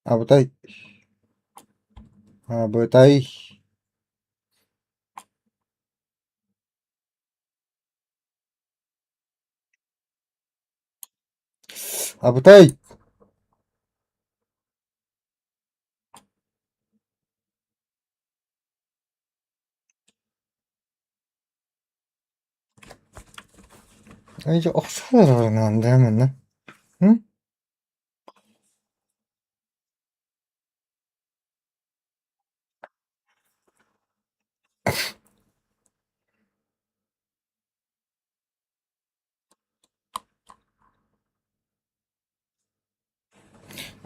Абытай, абытай, абытай. 이제 억수로 안 되면은, 응?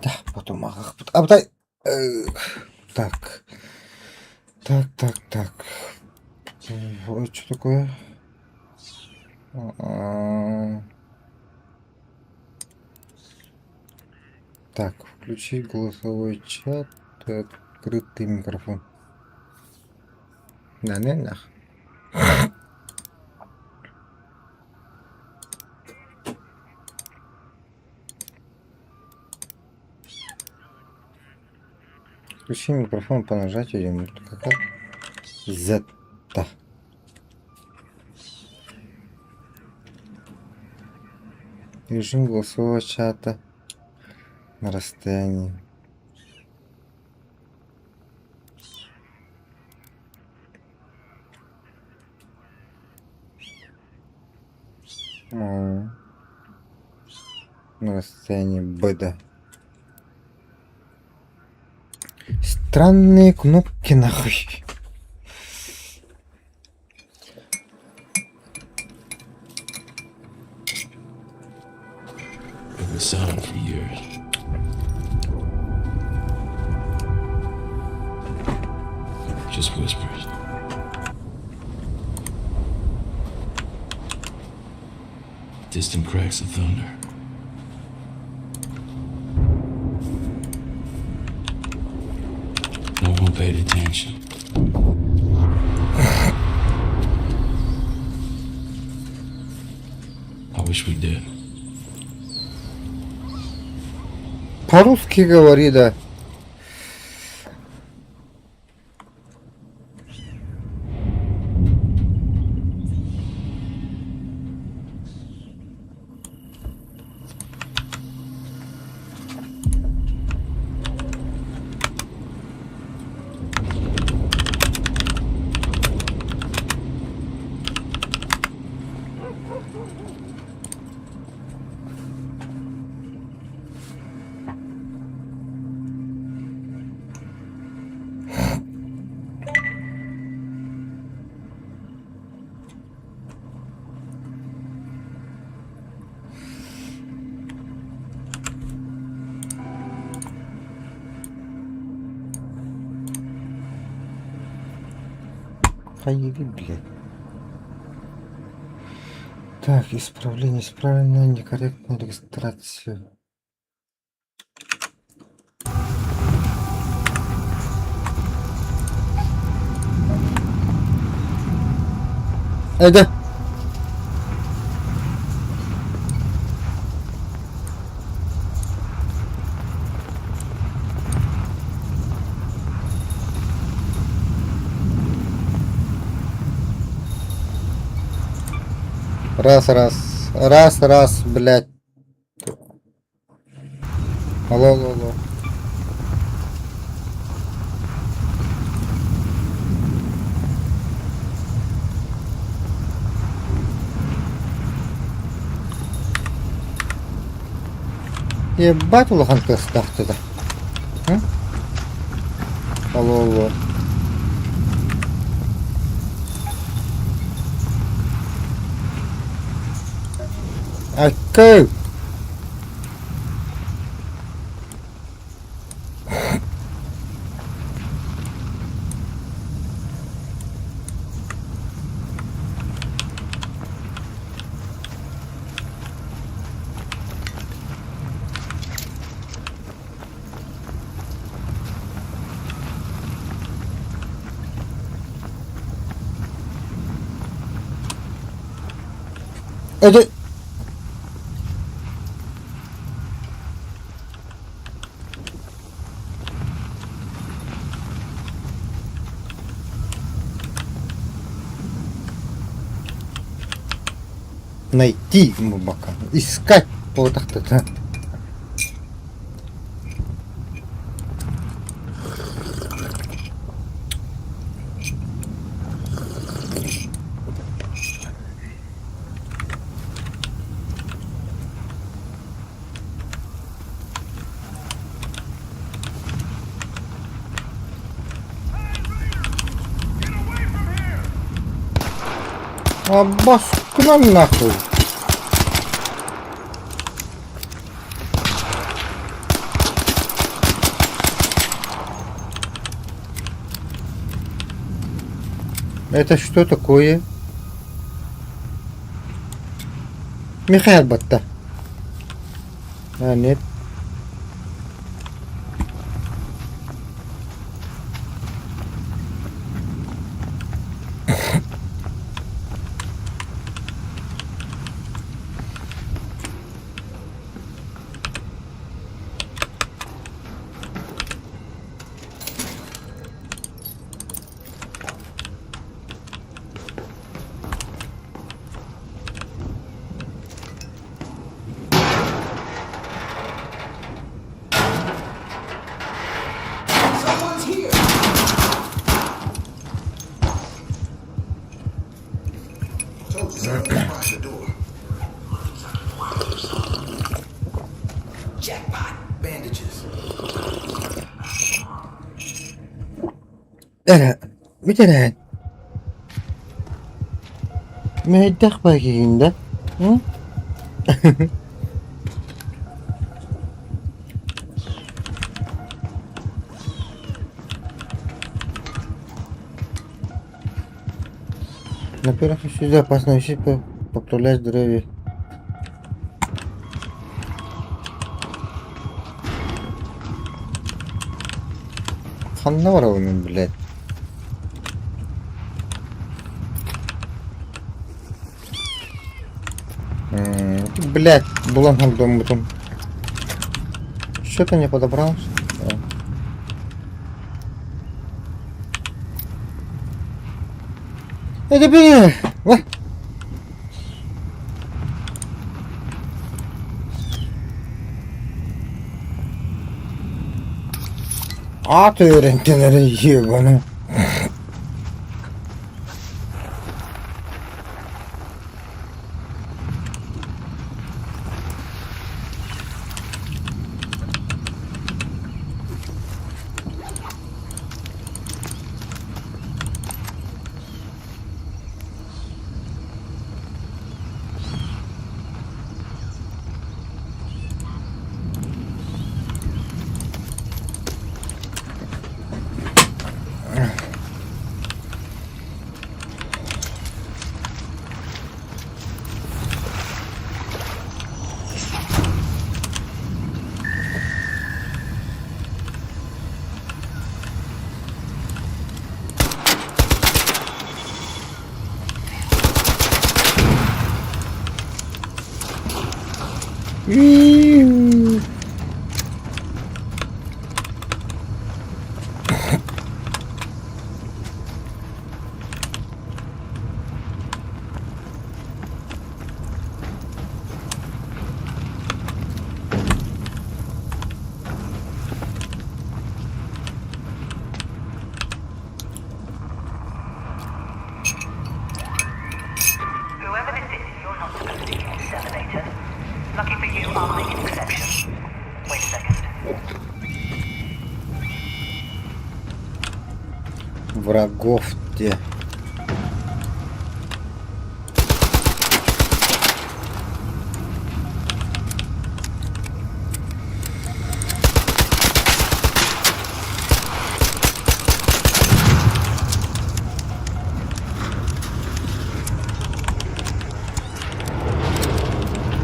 Да, потом, абытай. Так, так. Ой, что такое? Так, включи голосовой чат, открытый микрофон. Да, не, нах. Включи микрофон по нажатию. Какая? Z. Режим голосового чата на расстоянии. На расстоянии БД. Странные кнопки нахуй. Silent for years. Just whispers. Distant cracks of thunder. No one paid attention. I wish we did. По-русски говори, да. Хаиви, блядь. Так, исправление, исправлено, некорректная регистрация. Да. Раз, блядь. Алло. Ебать, улахан пиздах туда. Алло. Окей. Это... Найти мубака. Искать вот так-то. Обоскна нахуй. Это что такое? Михаил Батта. А, нет. Someone's here. Told you someone was behind the door. Jackpot. Bandages. لا مثلا ما يدخل ده Во-первых, сюда опасно вообще поправлять здоровье. Ханноровыми, блядь. Блядь, булангом дом потом. Что-то не подобрался. Это блядь! At öğrentileri yiyor bana. Whoever this is, you're not supposed to be an exterminator. Lucky for you, I'll make an exception. Wait a second. Врагов где?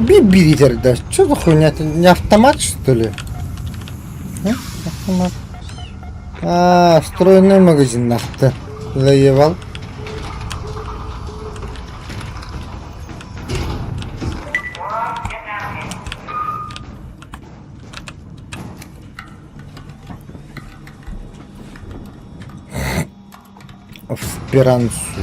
Биби тогда. Что за хуйня? Это не автомат, что ли? А? Автомат. А, встроенный магазин нахуй заевал. Эсперансу.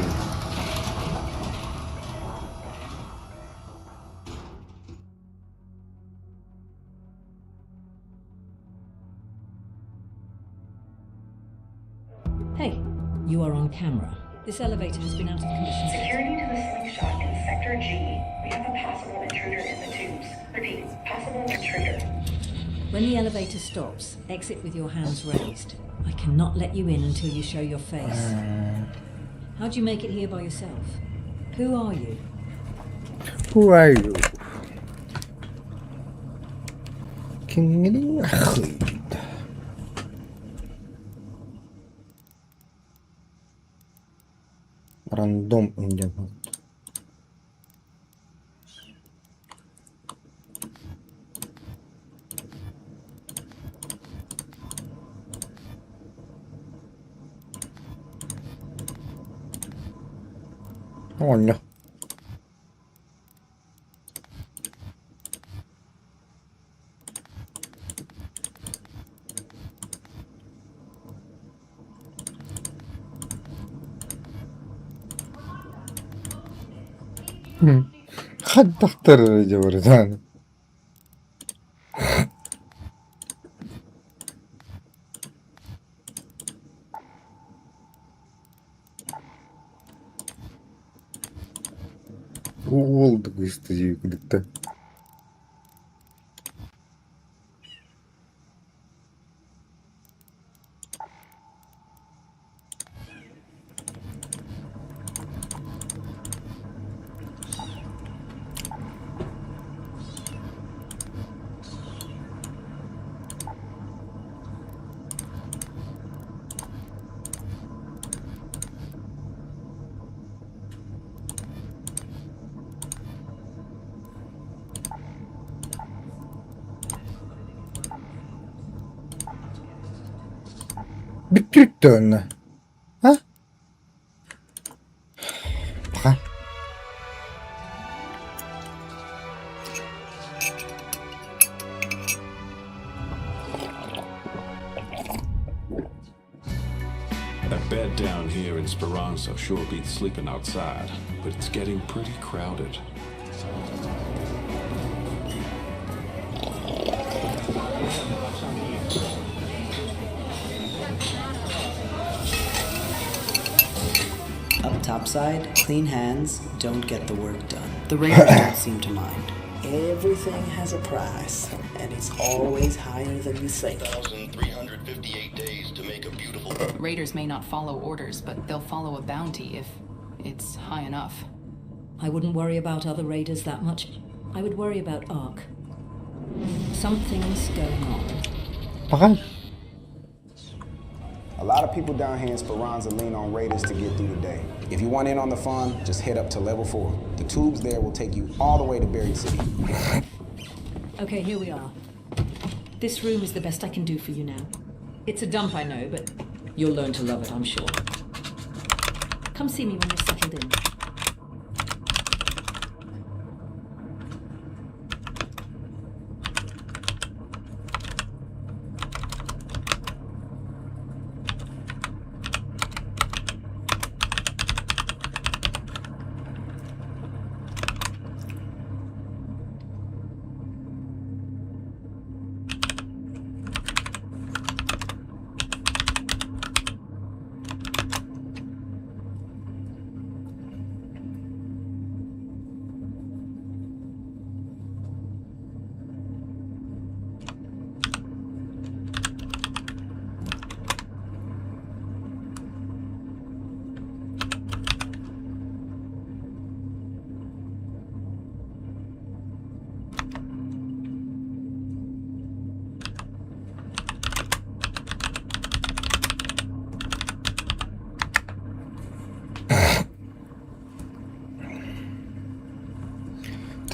Hey, you are on camera. This elevator has been out of commission. Security to the slingshot in Sector G. We have a possible intruder in the tubes. Repeat, possible intruder. When the elevator stops, exit with your hands raised. I cannot let you in until you show your face. How'd you make it here by yourself? Who are you? Who are you? King Рандом инде. Оня. Хаттахтар деп ордан. Oldu bu yükseklikte. Bitirip de önüne. Ha? Bak. That bed down here in Speranza sure beats sleeping outside, but it's getting pretty crowded. Up topside, clean hands don't get the work done. The Raiders don't seem to mind. Everything has a price, and it's always higher than you think. 1,358 days to make a beautiful... Raiders may not follow orders, but they'll follow a bounty if it's high enough. I wouldn't worry about other raiders that much. I would worry about Ark. Something's going on. Bakın. A lot of people down here in Speranza lean on Raiders to get through the day. If you want in on the fun, just head up to level 4. The tubes there will take you all the way to Buried City. Okay, here we are. This room is the best I can do for you now. It's a dump, I know, but you'll learn to love it, I'm sure. Come see me when you're settled in.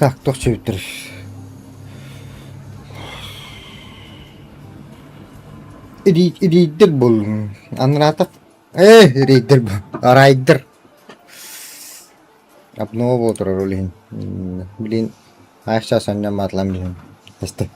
Так, тохчу битириш. Рейдер болун. Анратак. Рейдер. Райдер. Обнова отыр ролин. Блин. Аша соння матлам блин. Эсте.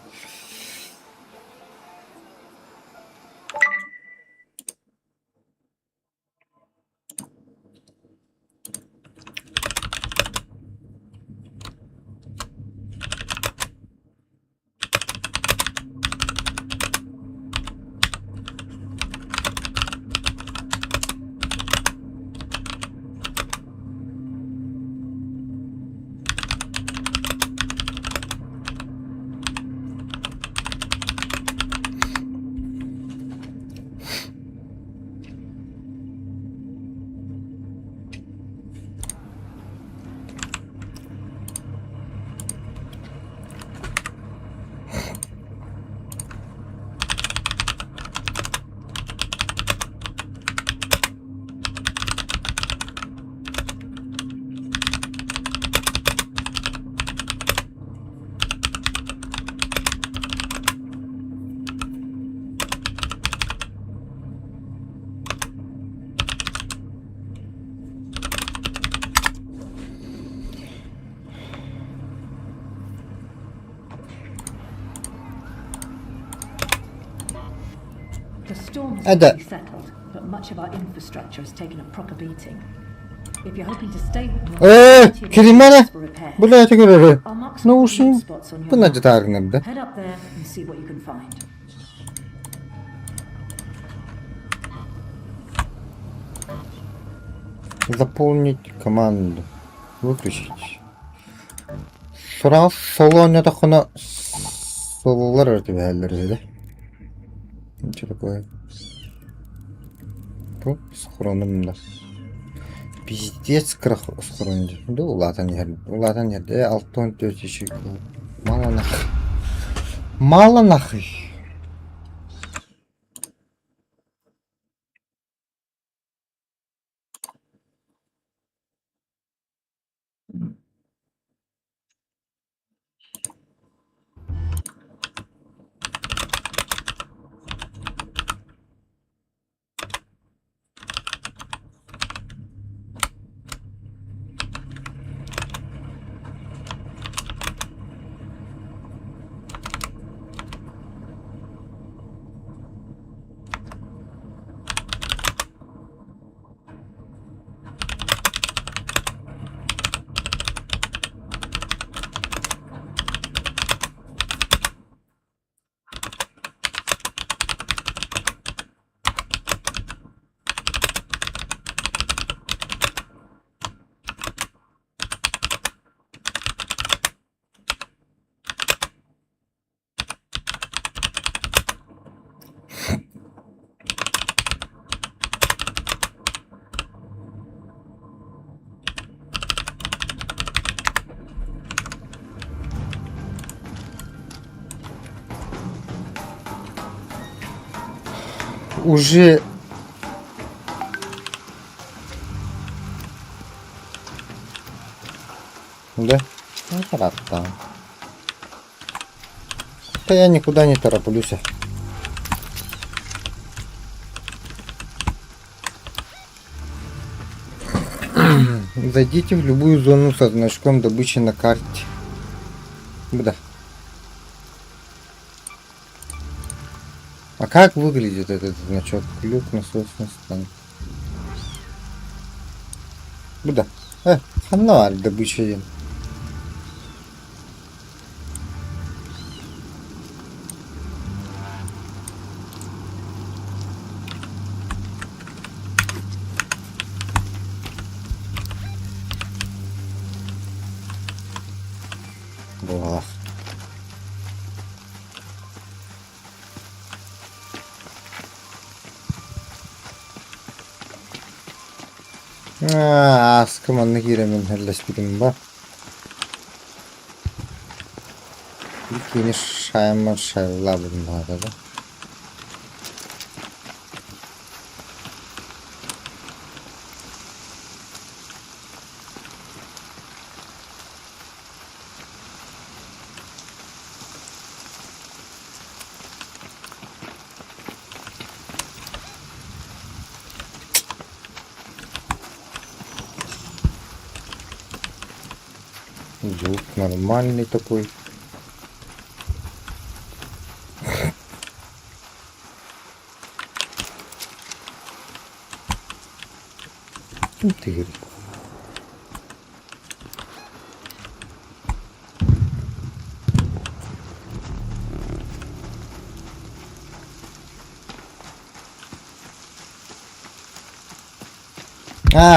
The storm has Ada. already settled, but much of our infrastructure has taken a proper beating. If you're hoping to stay with me, Kerimene. for repair. Bu da göre. I'll mark Ne some olsun? good spots on your Bu map. necə tarihinde? Head up there and see what you can find. Заполнить команду. Выключить. Сразу соло oynadı ona sololar öğretti değerleri. Что такое? Bu схронымда. Пиздец крах схронды. Да улатан yerde. Улатан yerde. 6-14 yaşık. Mala nахуй. Мало нахуй. Уже да? Ну, хорошо. Да я никуда не тороплюсь. Зайдите в любую зону со значком добычи на карте. Да. А как выглядит этот значок? Люк насосный станк. Да. Хана добыча. Была. Askımın giremin hellespidin var. İlk yeni şayman şayla bulun arada. Звук нормальный такой. Ты.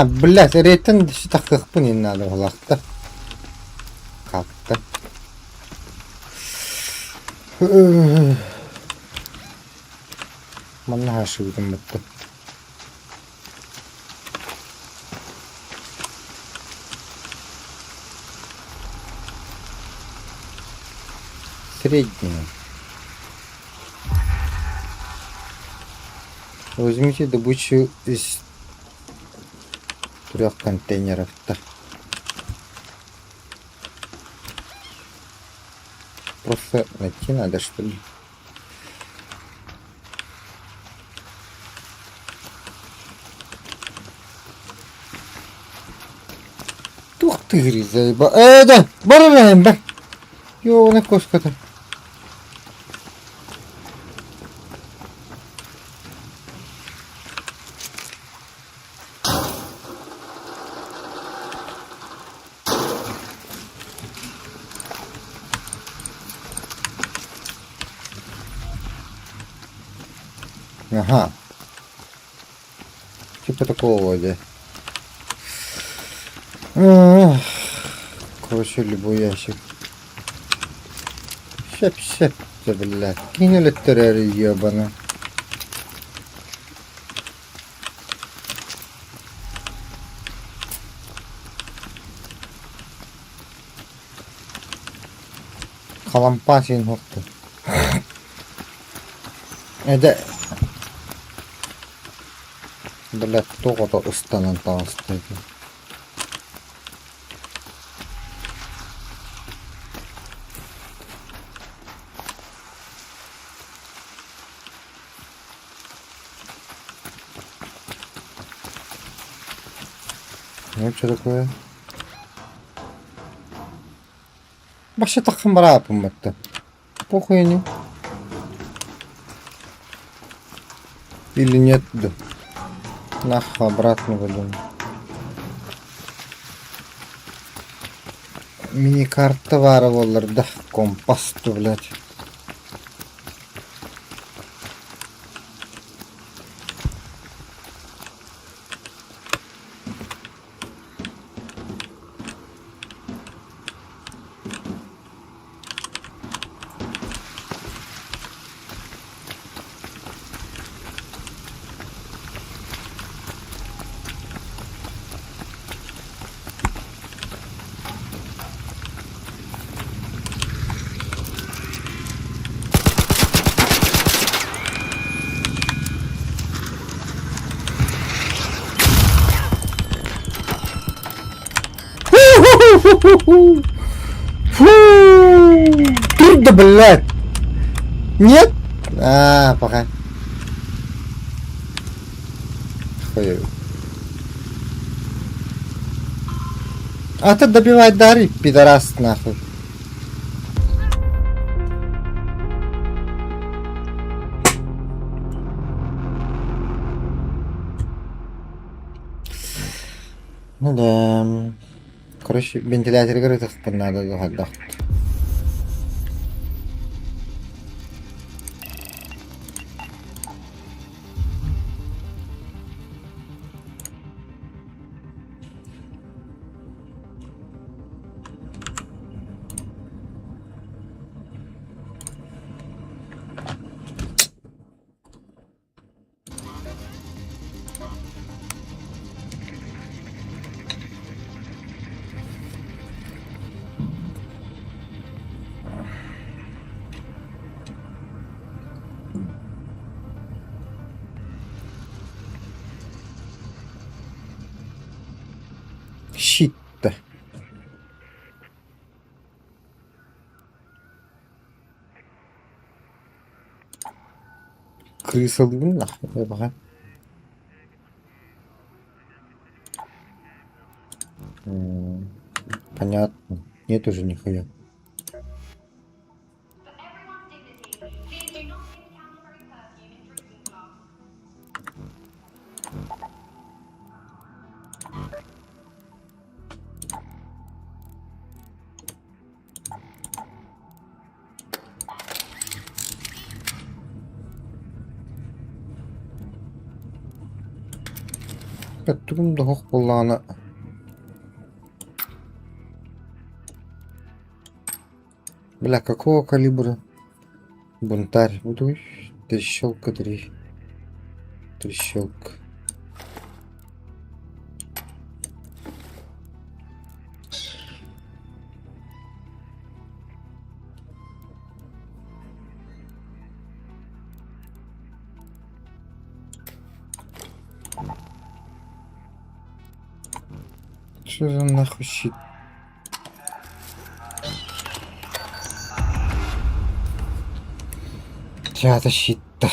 Блядь, рейтинг что как не надо влахта. Как-то. Mana ошибкам это. Среднее. Возьмите добычу из 3 контейнеров-то. Просто найти надо, что ли. Тух ты, заеба. Да, баранаем, да. Ёна кошка-то. Ага. Типа такого вроде. Короче, любой ящик. Щеп, блядь. Кинули террор ебаный. Kalampas in hoktu. Эдэ. Блядь, кто-то устанет толстый. Ну, что такое? Вообще так хамрапом это. Похуй не. Или нет, да. Нахуй обратно выйдем. Мини-карта варвалар, да, компас, блядь. Трудно, блядь. Нет? Пока. Хуй. А ты добивай дары, пидорас, нахуй. Ну да. Короче, вентилятор игры надо отдохнуть. Щит-то. Крыса, нахуй, ебаха. Понятно. Нет уже нихуя. Турмда хох боллана. Бля, какого калибра? Бунтарь. Буду трещелка 3. Трещелка. Что за нахуй щит? Чья-то щит-то.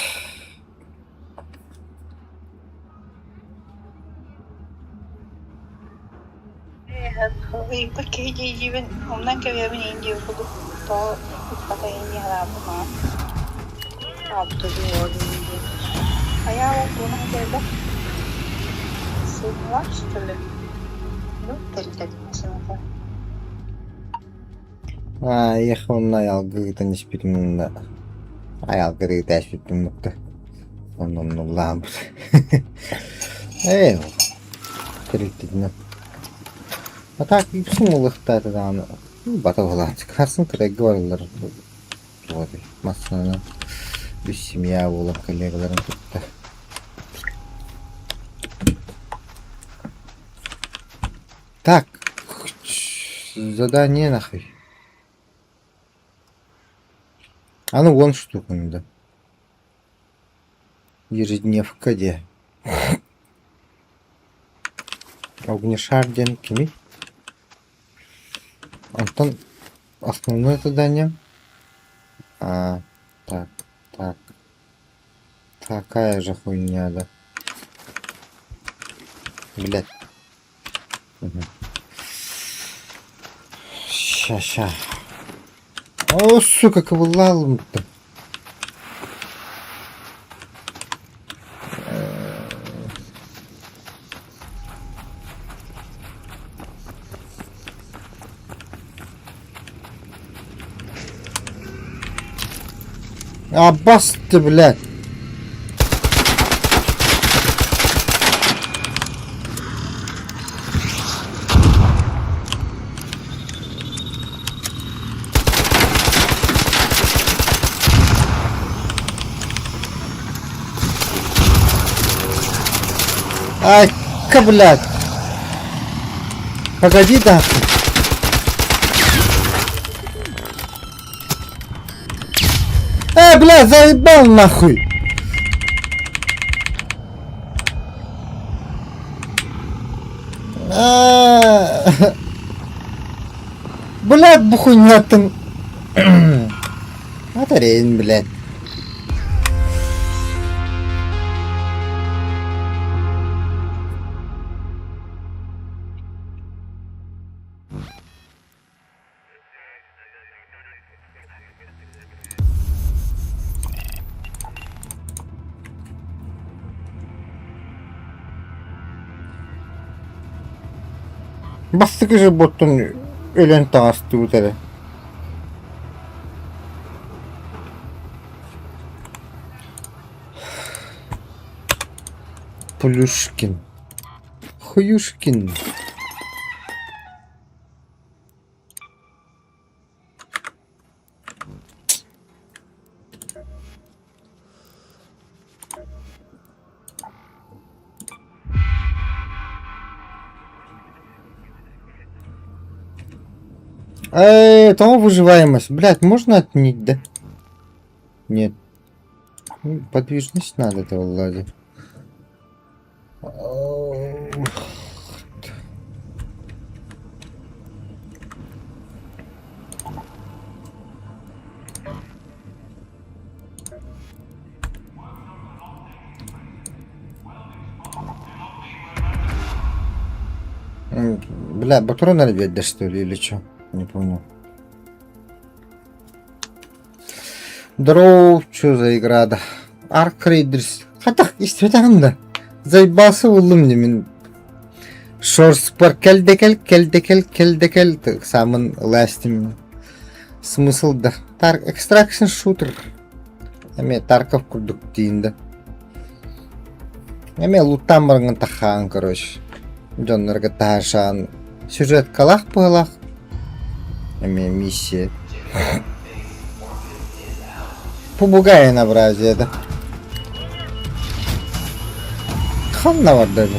Ехал на ялгы, это не спит. Аялгыры тәшпит мыкты. Onun Allah'ım. Eyvallah. Gerektiğine. Atak yüksün ılıkta da anı. Bata olan çıkarsın kırık varlar. Вот. Masana. Bir семья olan kollegalarım tuttu. Так. Задание нахуй. А ну вон штука надо. Ежедневка где? Огнешарден кими? Антон, основное задание. А, так. Такая же хуйня, да. Блять. Угу. Ща. О, сука, ковылалым-то. А бас ты, блядь. Ай-ка, блядь. Погоди, да. Бля, заебал нахуй. Блядь, бухуйнятын. Атарейн, блядь. Bastık же bottun ölen tağıstı bu tere. Плюшкин. Хуюшкин. Там выживаемость. Блять, можно отменить, да? Нет. Подвижность надо этого лади. Бля, патроны ребят, да что ли, или что? Не понял. Здорово, что за игра, да? Ark Raiders. Хатах, истетан да. Заебался улым мен. Шорспор келдекел. Самын ластим. Смысл да. Extraction shooter. Эме Тарков курдук дейін да. Эме луттан барыңын тахаан, короче. Джоннерга тахашаан. Сюжет калах пылах. Эме миссия. Побугай наобразие, да. Ханна var даже.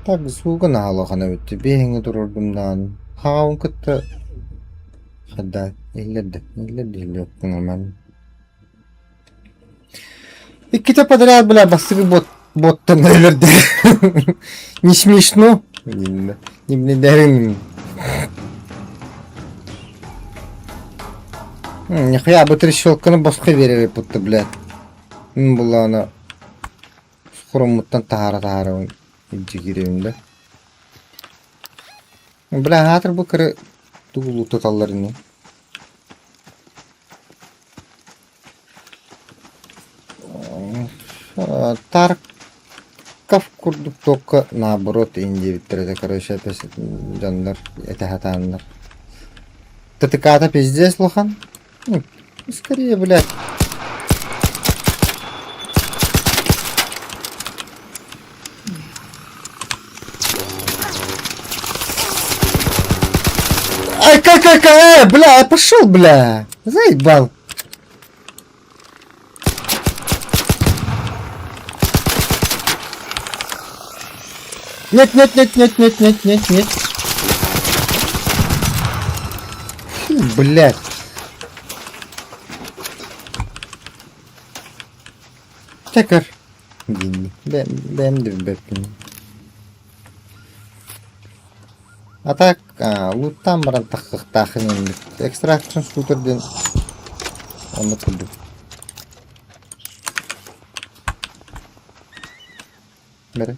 Так, звука наалахана өтті. Бейінгі тұрырдымдан. Хауын күтті. Хада, елерді өттің аман. Икките подряд, бля, басығы боттан елерді. Не смешно? Не дәрін. Нихуя, бы трещелканы басқа верері бұтты, блядь. Бұл ана хромуттан тағара жігеревім, да. Бля, ғатыр бұл кірі туғылу тұталарыны. Тарков курдук только наоборот индивидтерде, короче, жандар, это хатандар. ТТК-то пиздец, лохан? Скорее, блядь. Ай, какая, бля, пошел, бля. Заебал. Нет. Фу, блядь. Tekrar. Ben de bir bekliyorum. Atak, loot'tan bana takın indik. Extraction shooter'den onu kıldım. Böyle,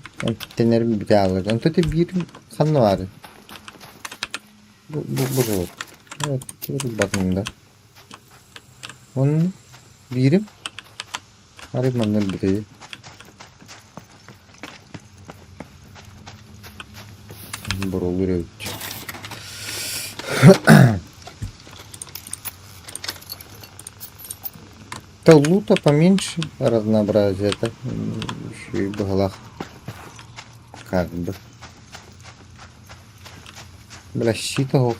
denerim bir daha alacağım. Öte bir kanı var. Bu zor. Evet, bir bakayım da. Onun birim. Arayayım ondan bir Бурулыры. То лута поменьше разнообразия, это еще и в головах. Как бы. Бля, щитов.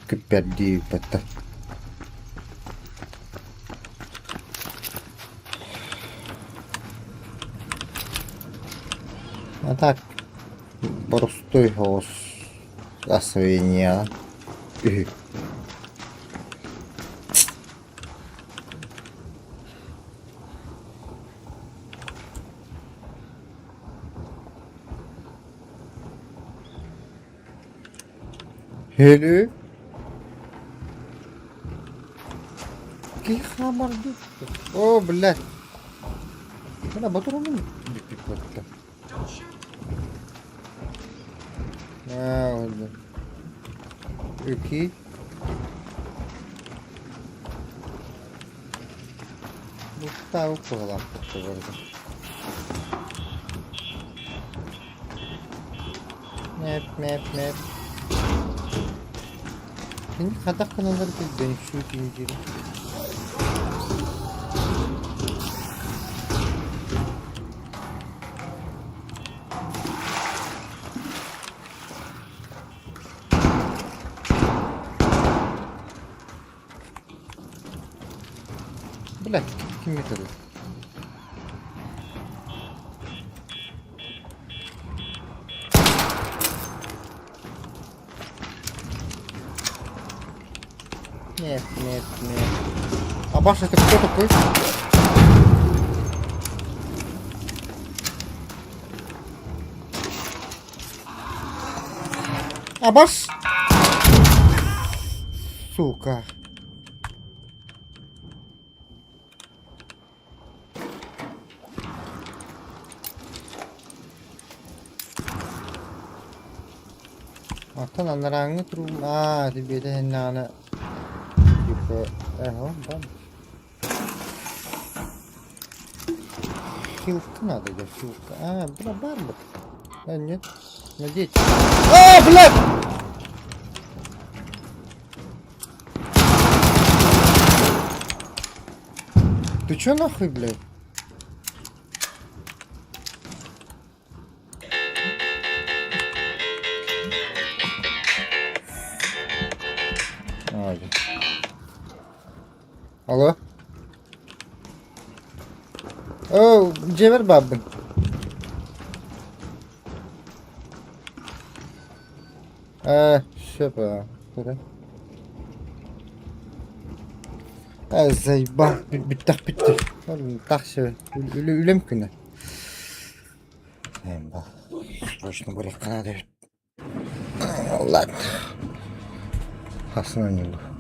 Кипят это. А так. Простой голос освоения. Hello. Какие хамарды? О, блядь. Бля, батарея. Oldu. 2 Bu tavuk kullanmıştı burada. Map. Şimdi kadar kanalları bir dönüşüyor inciri. Блядь, kim getirdi? Нет. А Баш, это кто такой? Абаш! Сука. Atan anlarını turum. Di beda henna tipo bom. Хилка надо, да, хилка. Бля, барбар. Нет. Надеть. Блядь! Ты чё нахуй, блядь? Алло? О, Джевер бабы. Şöyle. Zaybah bitti. Oğlum takşı ölüm günü. Hem bak. Başını buraya kanada. Allah. Hasın oynuyordu.